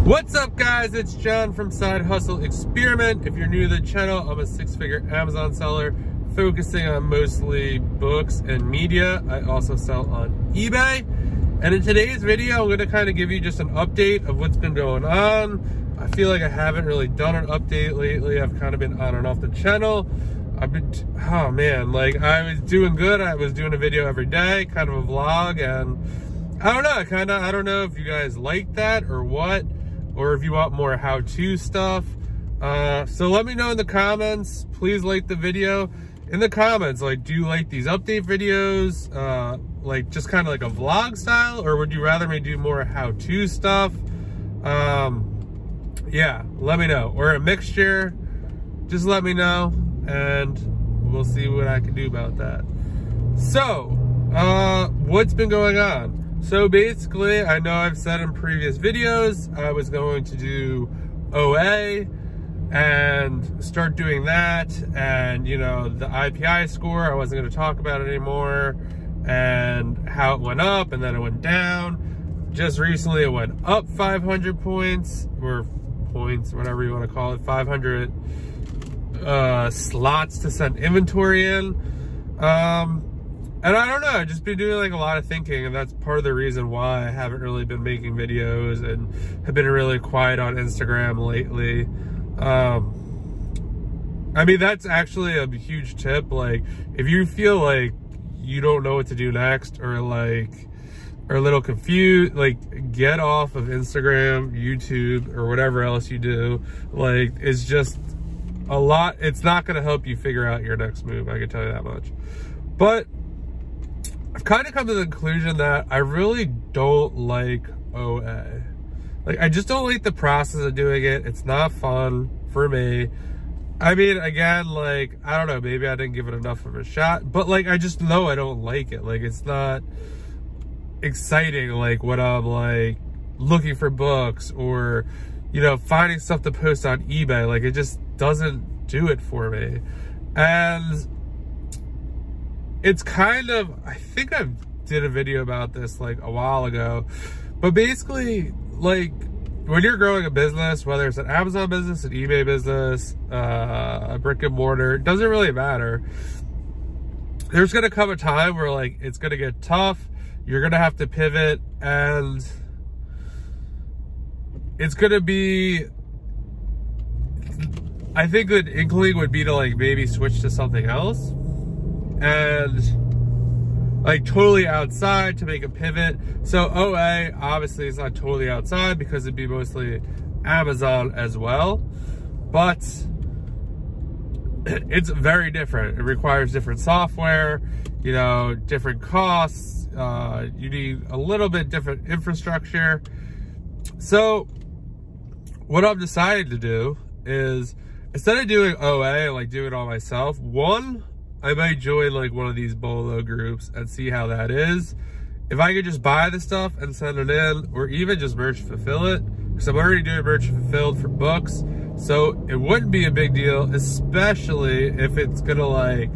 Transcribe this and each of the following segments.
What's up, guys? It's John from Side Hustle Experiment. If you're new to the channel, I'm a six-figure Amazon seller focusing on mostly books and media. I also sell on eBay. And in today's video, I'm going to kind of give you just an update of what's been going on. I feel like I haven't really done an update lately. I've kind of been on and off the channel. Oh man, like I was doing good. I was doing a video every day, kind of a vlog, and I don't know, I don't know if you guys like that or what, or if you want more how-to stuff. So let me know in the comments. Please like the video. In the comments, like, do you like these update videos? Like just kind of like a vlog style, or would you rather me do more how-to stuff? Yeah, let me know. Or a mixture, just let me know, and we'll see what I can do about that. So, what's been going on? So basically, I know I've said in previous videos, I was going to do OA and start doing that. And, you know, the IPI score, I wasn't going to talk about it anymore, and how it went up and then it went down. Just recently, it went up 500 points, or points, whatever you want to call it, 500 slots to send inventory in. And I don't know, I've just been doing like a lot of thinking, and that's part of the reason why I haven't really been making videos and have been really quiet on Instagram lately. I mean, that's actually a huge tip. Like, if you feel like you don't know what to do next, or like are a little confused, like, get off of Instagram, YouTube, or whatever else you do. Like, it's just a lot. It's not going to help you figure out your next move, I can tell you that much. But I've kind of come to the conclusion that I really don't like OA. Like, I just don't like the process of doing it. It's not fun for me. I mean, again, like, I don't know, maybe I didn't give it enough of a shot, but like, I just know I don't like it. Like, it's not exciting like when I'm like looking for books, or, you know, finding stuff to post on eBay. Like, it just doesn't do it for me. And it's kind of, I think I did a video about this like a while ago, but basically, like, when you're growing a business, whether it's an Amazon business, an eBay business, a brick and mortar, it doesn't really matter. There's gonna come a time where like it's gonna get tough. You're gonna have to pivot, and it's gonna be, I think an inkling would be to like maybe switch to something else, and like totally outside, to make a pivot. So OA obviously is not totally outside because it'd be mostly Amazon as well, but it's very different. It requires different software, you know, different costs. You need a little bit different infrastructure. So what I've decided to do is, instead of doing OA, like doing it all myself, one, I might join like one of these BOLO groups and see how that is. If I could just buy the stuff and send it in, or even just merchant fulfill it, because I'm already doing merchant fulfilled for books, so it wouldn't be a big deal, especially if it's gonna, like,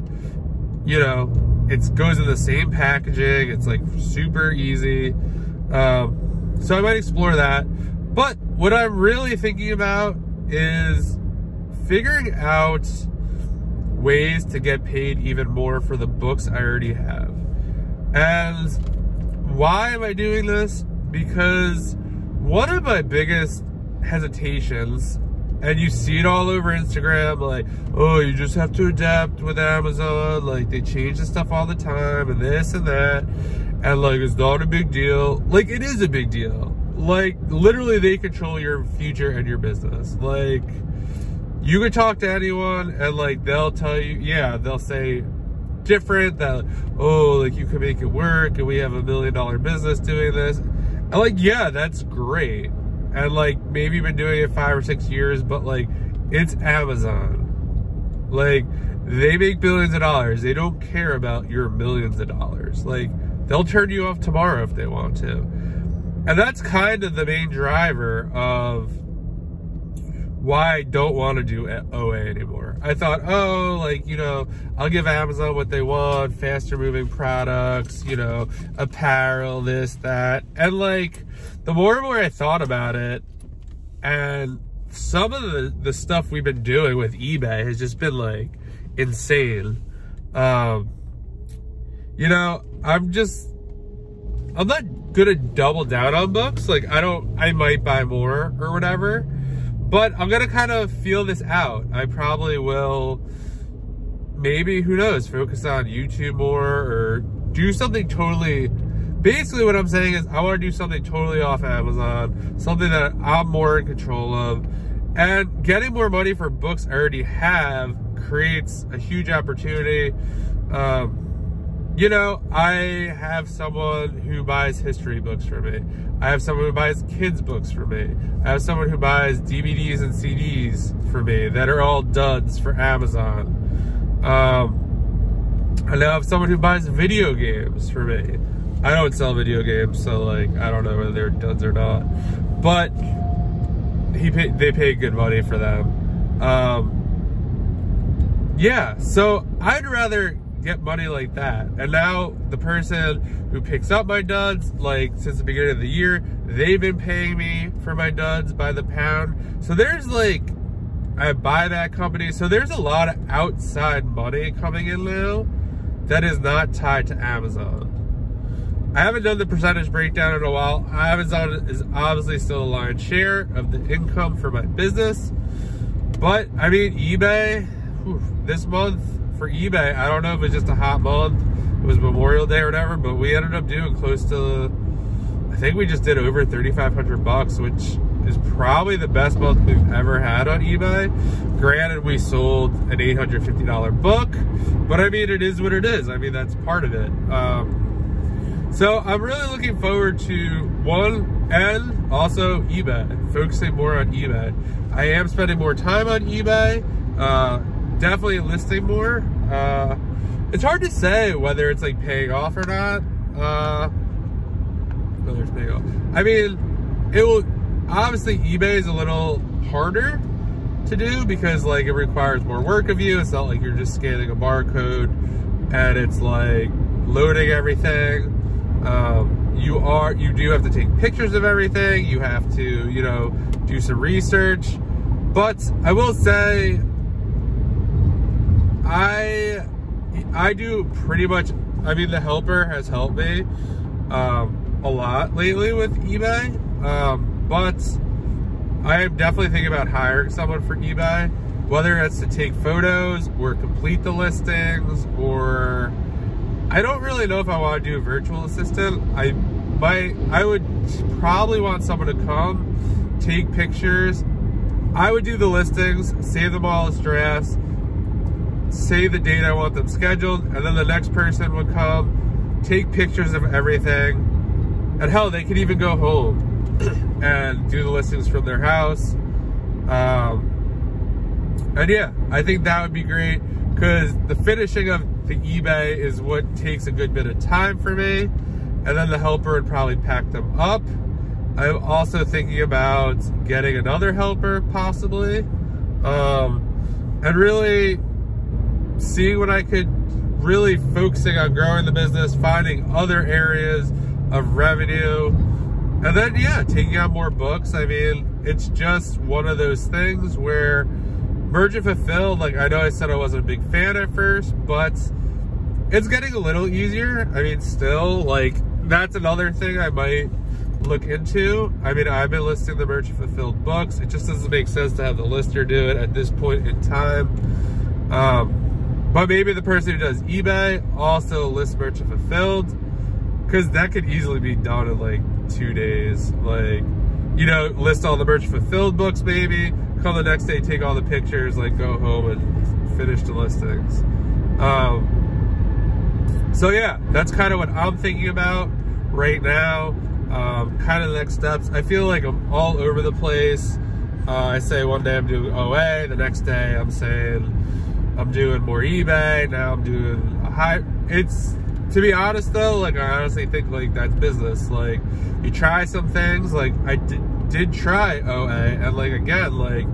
you know, it goes in the same packaging, it's like super easy. So I might explore that. But what I'm really thinking about is figuring out ways to get paid even more for the books I already have. And why am I doing this? Because one of my biggest hesitations, and you see it all over Instagram, like, oh, you just have to adapt with Amazon, like they change the stuff all the time, and this and that, and like it's not a big deal. Like, it is a big deal. Like, literally they control your future and your business. Like, you can talk to anyone and like they'll tell you, yeah, they'll say different, that, oh, like you can make it work and we have $1 million business doing this. And like, yeah, that's great. And like, maybe you've been doing it 5 or 6 years, but like, it's Amazon. Like, they make billions of dollars. They don't care about your millions of dollars. Like, they'll turn you off tomorrow if they want to. And that's kind of the main driver of why I don't want to do OA anymore. I thought, oh, like, you know, I'll give Amazon what they want, faster moving products, you know, apparel, this, that. And like, the more and more I thought about it, And some of the stuff we've been doing with eBay has just been like insane. You know, I'm not gonna double down on books. Like I might buy more or whatever, but I'm gonna kind of feel this out. I probably will, maybe, who knows, focus on YouTube more or do something totally, basically what I'm saying is I want to do something totally off Amazon, something that I'm more in control of. And getting more money for books I already have creates a huge opportunity. You know, I have someone who buys history books for me. I have someone who buys kids books for me. I have someone who buys DVDs and CDs for me that are all duds for Amazon. I now have someone who buys video games for me. I don't sell video games, so like I don't know whether they're duds or not. But they pay good money for them. Yeah, so I'd rather get money like that. And now the person who picks up my duds, like since the beginning of the year, they've been paying me for my duds by the pound. So there's like, I buy that company. So there's a lot of outside money coming in now that is not tied to Amazon. I haven't done the percentage breakdown in a while. Amazon is obviously still a lion's share of the income for my business. But I mean, eBay, this month, for eBay, I don't know if it's just a hot month, it was Memorial Day or whatever, but we ended up doing close to, I think we just did over 3,500 bucks, which is probably the best month we've ever had on eBay. Granted, we sold an $850 book, but I mean, it is what it is. I mean, that's part of it. So I'm really looking forward to one, and also eBay, focusing more on eBay. I am spending more time on eBay. Definitely listing more. It's hard to say whether it's like paying off or not. Whether it's paying off. I mean, it will, obviously eBay is a little harder to do because like it requires more work of you. It's not like you're just scanning a barcode and it's like loading everything. You do have to take pictures of everything. You have to, you know, do some research. But I will say, I do pretty much, I mean, the helper has helped me a lot lately with eBay, but I am definitely thinking about hiring someone for eBay, whether it's to take photos or complete the listings, or I don't really know if I want to do a virtual assistant. I would probably want someone to come, take pictures. I would do the listings, save them all as drafts, say the date I want them scheduled, and then the next person would come, take pictures of everything, and hell, they could even go home and do the listings from their house. And yeah, I think that would be great, because the finishing of the eBay is what takes a good bit of time for me, and then the helper would probably pack them up. I'm also thinking about getting another helper, possibly, and really seeing what I could, really focusing on growing the business, finding other areas of revenue, and then, yeah, taking on more books. I mean, it's just one of those things where Merge and Fulfilled, like, I know I said I wasn't a big fan at first, but it's getting a little easier. I mean, still, like, that's another thing I might look into. I mean, I've been listing the Merge and Fulfilled books. It just doesn't make sense to have the lister do it at this point in time. But maybe the person who does eBay also lists Merch and Fulfilled, because that could easily be done in like 2 days. Like, you know, list all the Merch and Fulfilled books maybe, come the next day, take all the pictures, like go home and finish the listings. So yeah, that's kind of what I'm thinking about right now. Kind of the next steps. I feel like I'm all over the place. I say one day I'm doing OA, the next day I'm saying I'm doing more eBay, now I'm doing a high. It's, to be honest though, like I honestly think like that's business. Like you try some things, like I did try OA, and like again, like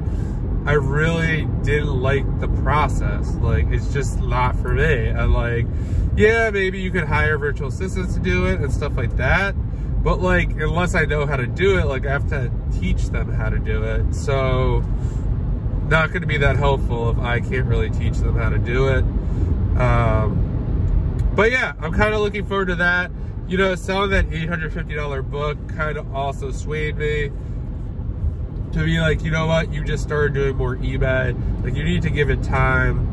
I really didn't like the process. Like it's just not for me. And like, yeah, maybe you could hire virtual assistants to do it and stuff like that, But like, unless I know how to do it, like I have to teach them how to do it. So not going to be that helpful if I can't really teach them how to do it. But yeah, I'm kind of looking forward to that. You know, selling that $850 book kind of also swayed me to be like, you know what, you just started doing more eBay. Like, you need to give it time.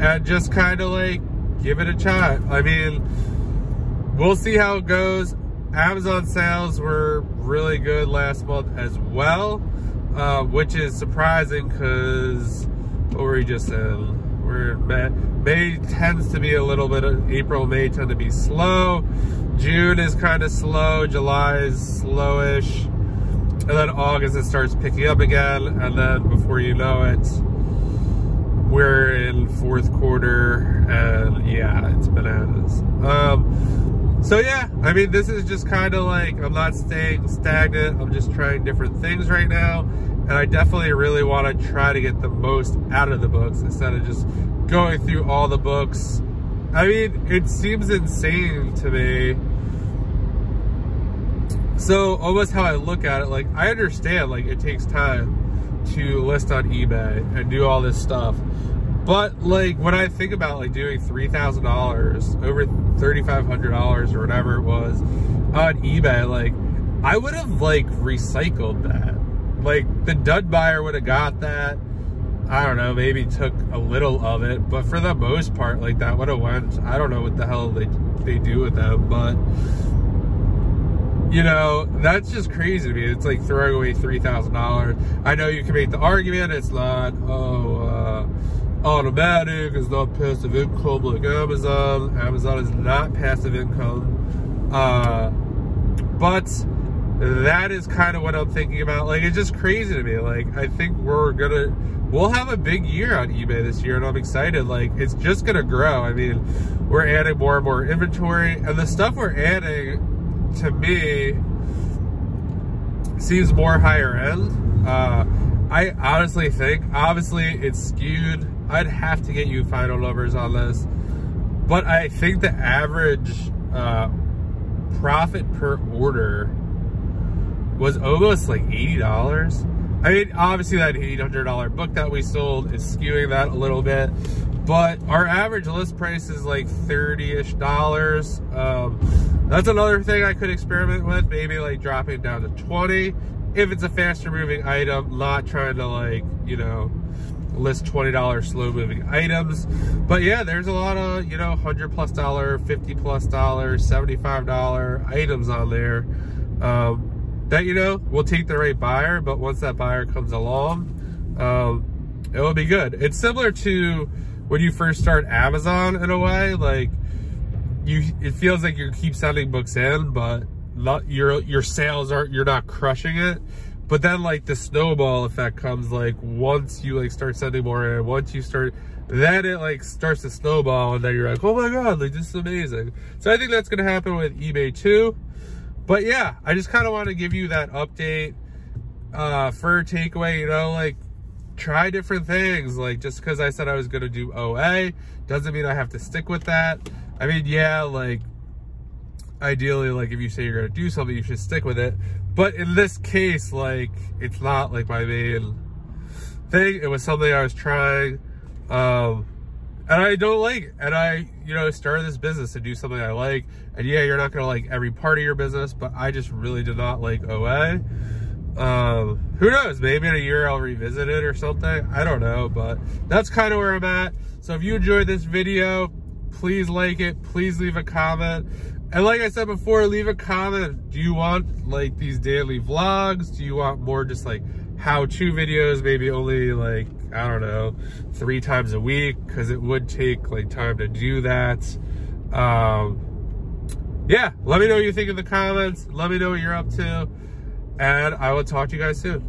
And just kind of like give it a shot. I mean, we'll see how it goes. Amazon sales were really good last month as well, which is surprising because what were we just in? We're in May tends to be a little bit of April, May tend to be slow. June is kind of slow. July is slowish. And then August it starts picking up again. And then before you know it, we're in fourth quarter, and yeah, it's bananas. So yeah, I mean, this is just kind of like, I'm not staying stagnant. I'm just trying different things right now. And I definitely really want to try to get the most out of the books instead of just going through all the books. I mean, it seems insane to me. So almost how I look at it, like, I understand, like, it takes time to list on eBay and do all this stuff. But like, when I think about like doing $3,000, over $3,500 or whatever it was on eBay, like, I would have like recycled that. Like, the dud buyer would have got that. I don't know, maybe took a little of it, but for the most part, like, that would have went. I don't know what the hell they do with them, but you know, that's just crazy to me. It's like throwing away $3,000. I know you can make the argument it's not automatic, it's not passive income like Amazon. Amazon is not passive income, but that is kind of what I'm thinking about. Like, it's just crazy to me. Like, I think we'll have a big year on eBay this year, and I'm excited. Like, it's just gonna grow. I mean, we're adding more and more inventory, and the stuff we're adding, to me, seems more higher end. I honestly think, obviously it's skewed. I'd have to get you final numbers on this, but I think the average profit per order was almost like $80. I mean, obviously that $800 book that we sold is skewing that a little bit, but our average list price is like $30-ish. That's another thing I could experiment with, maybe like dropping it down to 20 if it's a faster moving item, not trying to, like, you know, list $20 slow moving items. But yeah, there's a lot of, you know, $100+ $50+ $75 items on there that, you know, will take the right buyer, but once that buyer comes along, it will be good. It's similar to when you first start Amazon in a way. Like, it feels like you keep sending books in, but your sales you're not crushing it. But then, like, the snowball effect comes, like, once you like start sending more in, then it like starts to snowball, and then you're like, oh my god, like, this is amazing. So I think that's gonna happen with eBay too. But yeah, I just kind of want to give you that update for a takeaway. You know, like, try different things. Like, just because I said I was gonna do OA doesn't mean I have to stick with that. I mean, yeah, like, ideally, like, if you say you're gonna do something, you should stick with it. But in this case, like, it's not like my main thing. It was something I was trying, and I don't like it. And I, you know, started this business to do something I like. And yeah, you're not gonna like every part of your business, but I just really did not like OA. Who knows, maybe in a year I'll revisit it or something. I don't know, but that's kind of where I'm at. So if you enjoyed this video, please like it, please leave a comment. And like I said before, leave a comment. Do you want like these daily vlogs? Do you want more just like how-to videos, maybe only like, I don't know, 3 times a week? Because it would take like time to do that. Yeah, let me know what you think in the comments. Let me know what you're up to, and I will talk to you guys soon.